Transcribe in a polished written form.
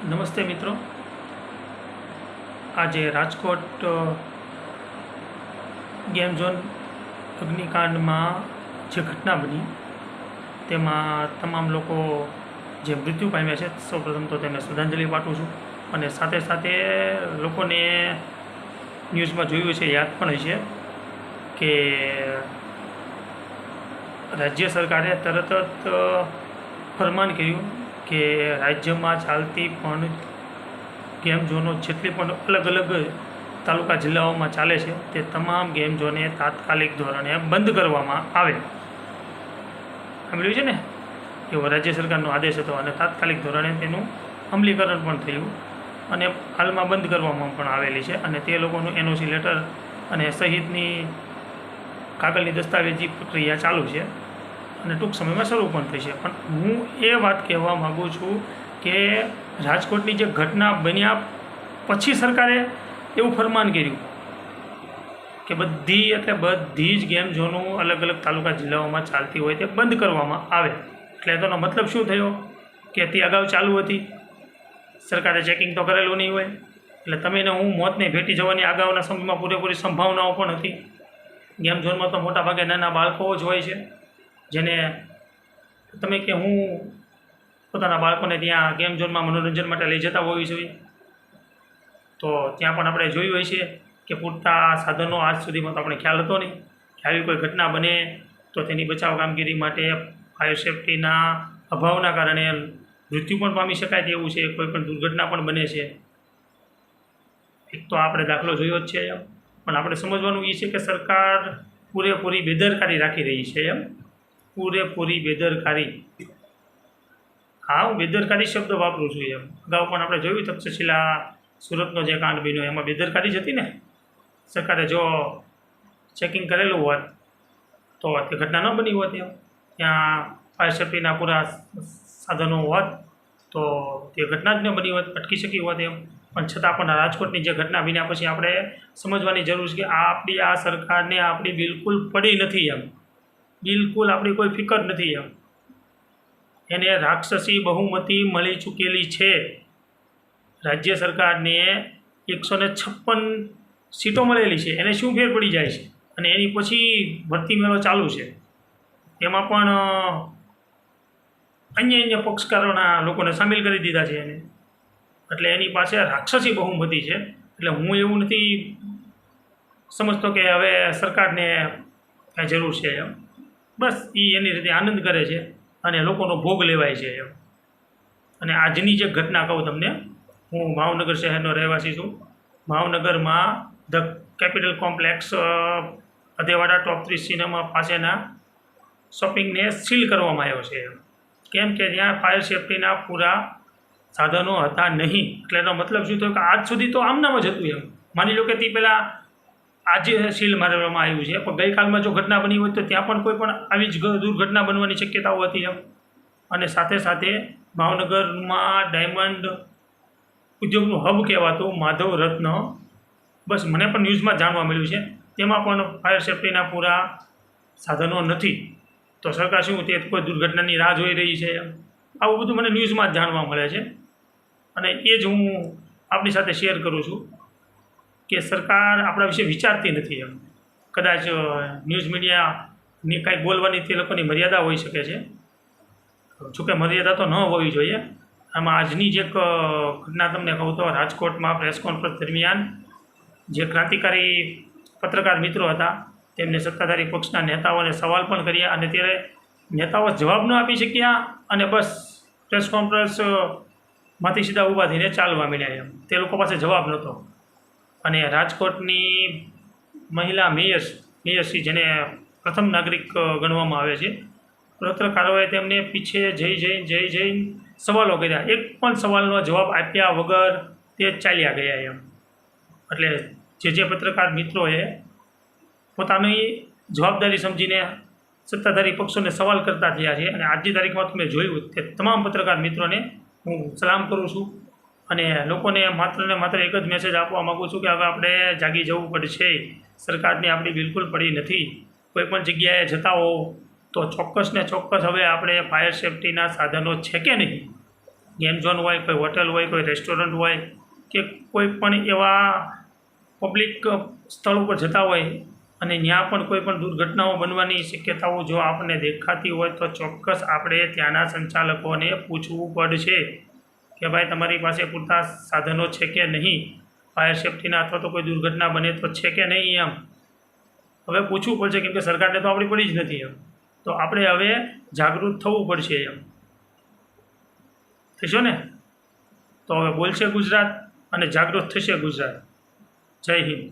નમસ્તે મિત્રો, આજે રાજકોટ ગેમ ઝોન અગ્નિકાંડમાં જે ઘટના બની તેમાં તમામ લોકો જે મૃત્યુ પામ્યા છે સૌપ્રથમ તો તેમને શ્રદ્ધાંજલિ પાઠવું છું અને સાથે સાથે લોકોને ન્યૂઝમાં જોયું છે, યાદ પણ હશે કે રાજ્ય સરકારે તરત જ ફરમાન કર્યું કે રાજ્યમાં ચાલતી પણ ગેમ ઝોનો જેટલી પણ અલગ અલગ તાલુકા જિલ્લાઓમાં ચાલે છે તે તમામ ગેમ ઝોને તાત્કાલિક ધોરણે બંધ કરવામાં આવે. સાંભળ્યું છે ને, એવો રાજ્ય સરકારનો આદેશ હતો અને તાત્કાલિક ધોરણે તેનું અમલીકરણ પણ થયું અને હાલમાં બંધ કરવામાં પણ આવેલી છે અને તે લોકોનું એનઓસી લેટર અને સહિતની કાગળની દસ્તાવેજી પ્રક્રિયા ચાલુ છે અને ટૂંક સમયમાં શરૂ પણ થશે. પણ હું એ વાત કહેવા માગું છું કે રાજકોટની જે ઘટના બન્યા પછી સરકારે એવું ફરમાન કર્યું કે બધી જ ગેમ ઝોનો અલગ અલગ તાલુકા જિલ્લાઓમાં ચાલતી હોય તે બંધ કરવામાં આવે. એટલે તેનો મતલબ શું થયો કે તે અગાઉ ચાલુ હતી, સરકારે ચેકિંગ તો કરેલું નહીં હોય, એટલે તમે ને હું મોતને ભેટી જવાની અગાઉના સમયમાં પૂરેપૂરી સંભાવનાઓ પણ હતી. ગેમ ઝોનમાં તો મોટાભાગે નાના બાળકો જ હોય છે, જેને તમે કે હું પોતાના બાળકોને ત્યાં ગેમ ઝોનમાં મનોરંજન માટે લઈ જતા હોવી જોઈએ, તો ત્યાં પણ આપણે જોયું હોય છે કે પૂરતા સાધનો આજ સુધીમાં તો આપણે ખ્યાલ હતો નહીં કે આવી કોઈ ઘટના બને તો તેની બચાવ કામગીરી માટે ફાયર સેફ્ટીના અભાવના કારણે મૃત્યુ પણ પામી શકાય તેવું છે, કોઈ પણ દુર્ઘટના પણ બને છે. એક તો આપણે દાખલો જોયો જ છે પણ આપણે સમજવાનું એ છે કે સરકાર પૂરેપૂરી બેદરકારી રાખી રહી છે. પૂરેપૂરી બેદરકારી, હા હું બેદરકારી શબ્દ વાપરું છું. અગાઉ પણ આપણે જોયું તક્ષશિલા સુરતનો જે કાંડ બન્યો એમાં બેદરકારી જ હતી ને. સરકારે જો ચેકિંગ કરેલું હોત તો તે ઘટના ન બની હોત, ત્યાં ફાયર સેફ્ટીના પૂરા સાધનો હોત તો તે ઘટના જ ન બની હોત, અટકી શકી હોત પણ છતાં પણ રાજકોટની જે ઘટના બન્યા પછી આપણે સમજવાની જરૂર છે કે આપણી આ સરકારને આપણી બિલકુલ પડી નથી, બિલકુલ આપણી કોઈ ફિકર નથી. એને રાક્ષસી બહુમતી મળી ચૂકેલી છે. રાજ્ય સરકારને 156 સીટો મળેલી છે, એને શું ફેર પડી જાય છે અને એની પછી ભરતી મેળો ચાલુ છે. એમાં પણ અન્ય પક્ષકારોના લોકોને સામેલ કરી દીધા છે એને, એટલે એની પાસે રાક્ષસી બહુમતી છે. એટલે હું એવું નથી સમજતો કે હવે સરકારને કાંઈ જરૂર છે, બસ એ એની રીતે આનંદ કરે છે અને લોકોનો ભોગ લેવાય છે. અને આજની જે ઘટના કહું તમને, હું ભાવનગર શહેરનો રહેવાસી છું. ભાવનગરમાં the capital complex Adhewada top 3 cinema પાસેના શોપિંગને સીલ કરવામાં આવ્યો છે. કેમ કે ત્યાં ફાયર સેફ્ટીના પૂરા સાધનો હતા નહીં. એટલે એનો મતલબ શું થયો કે આજ સુધી તો આમનામ જ હતું. માની લો કે તે પહેલાં આજે સીલ મારવામાં આવ્યું છે, પણ ગઈકાલમાં જો ઘટના બની હોય તો ત્યાં પણ કોઈ પણ આવી જ દુર્ઘટના બનવાની શક્યતાઓ હતી અને સાથે સાથે ભાવનગરમાં ડાયમંડ ઉદ્યોગનું હબ કહેવાતું માધવ રત્ન, બસ મને પણ ન્યૂઝમાં જાણવા મળ્યું છે, તેમાં પણ ફાયર સેફ્ટીના પૂરા સાધનો નથી. તો સરકાર શું તે કોઈ દુર્ઘટનાની રાહ જોઈ રહી છે? આવું બધું મને ન્યૂઝમાં જ જાણવા મળે છે અને એ જ હું આપણી સાથે શેર કરું છું કે સરકાર આપણા વિશે વિચારતી નથી. કદાચ ન્યૂઝ મીડિયાની કાંઈ બોલવાની તે લોકોની મર્યાદા હોઈ શકે છે, જોકે મર્યાદા તો ન હોવી જોઈએ. આમાં આજની જે ઘટના તમને કહું તો રાજકોટમાં પ્રેસ કોન્ફરન્સ દરમિયાન જે ક્રાંતિકારી પત્રકાર મિત્રો હતા તેમને સત્તાધારી પક્ષના નેતાઓને સવાલ પણ કર્યા અને ત્યારે નેતાઓ જવાબ ન આપી શક્યા અને બસ પ્રેસ કોન્ફરન્સમાંથી સીધા ઊભા થઈને ચાલવા માંડ્યા. તે લોકો પાસે જવાબ નહોતો અને રાજકોટની મહિલા મેયરશ્રી, જેને પ્રથમ નાગરિક ગણવામાં આવે છે, પત્રકારોએ તેમને પીછે જઈ સવાલો કર્યા. એક પણ સવાલનો જવાબ આપ્યા વગર તે ચાલ્યા ગયા. એટલે જે પત્રકાર મિત્રોએ પોતાની જવાબદારી સમજીને સત્તાધારી પક્ષોને સવાલ કરતા થયા છે અને આજની તારીખમાં તમે જોયું તે તમામ પત્રકાર મિત્રોને હું સલામ કરું છું અને લોકોને માત્ર ને માત્ર એક જ મેસેજ આપવા માગું છું કે હવે આપણે જાગી જવું પડશે. સરકારને આપણી બિલકુલ પડી નથી. કોઈ પણ જગ્યાએ જતા હો તો ચોક્કસ ને ચોક્કસ હવે આપણે ફાયર સેફ્ટીના સાધનો છે કે નહીં ગેમ ઝોન હોય, કોઈ હોટલ હોય, કોઈ રેસ્ટોરન્ટ હોય કે કોઈ પણ એવા પબ્લિક સ્થળ ઉપર જતા હોય અને ત્યાં પણ કોઈ પણ દુર્ઘટનાઓ બનવાની શક્યતાઓ જો આપણને દેખાતી હોય તો ચોક્કસ આપણે ત્યાંના સંચાલકોને પૂછવું પડશે કે ભાઈ તમારી પાસે પૂરતા સાધનો છે કે નહીં, ફાયર સેફ્ટીના અથવા તો કોઈ દુર્ઘટના બને તો છે કે નહીં. એમ હવે પૂછવું પડશે, કેમ કે સરકારને તો આપણી પડી જ નથી. એમ તો આપણે હવે જાગૃત થવું પડશે. એમ થશો ને તો હવે બોલશે ગુજરાત અને જાગૃત થશે ગુજરાત. જય હિન્દ.